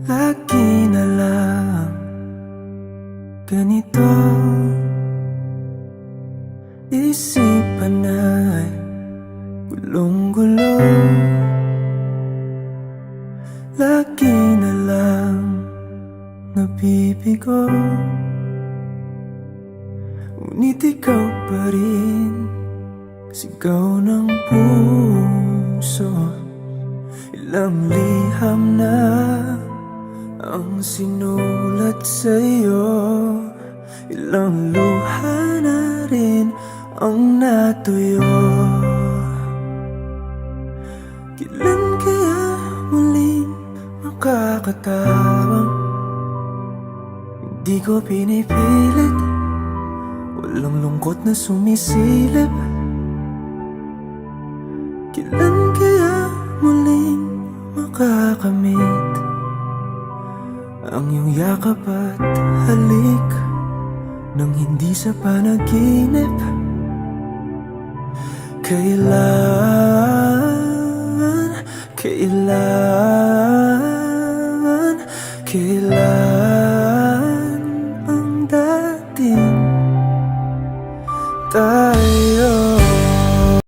Lagi na lang ganito, isipan ay gulong-gulo. Lagi na lang nabibigo, ngunit ikaw pa rin sigaw ng puso. Ilang liham na ang sinulat sa'yo, ilang luha na rin ang natuyo. Kailan kaya muling makakatawang hindi ko pinipilit, walang lungkot na sumisilip. Kailan kaya muling makakamit ang iyong yakap at halik nang hindi sa panaginip? Kailan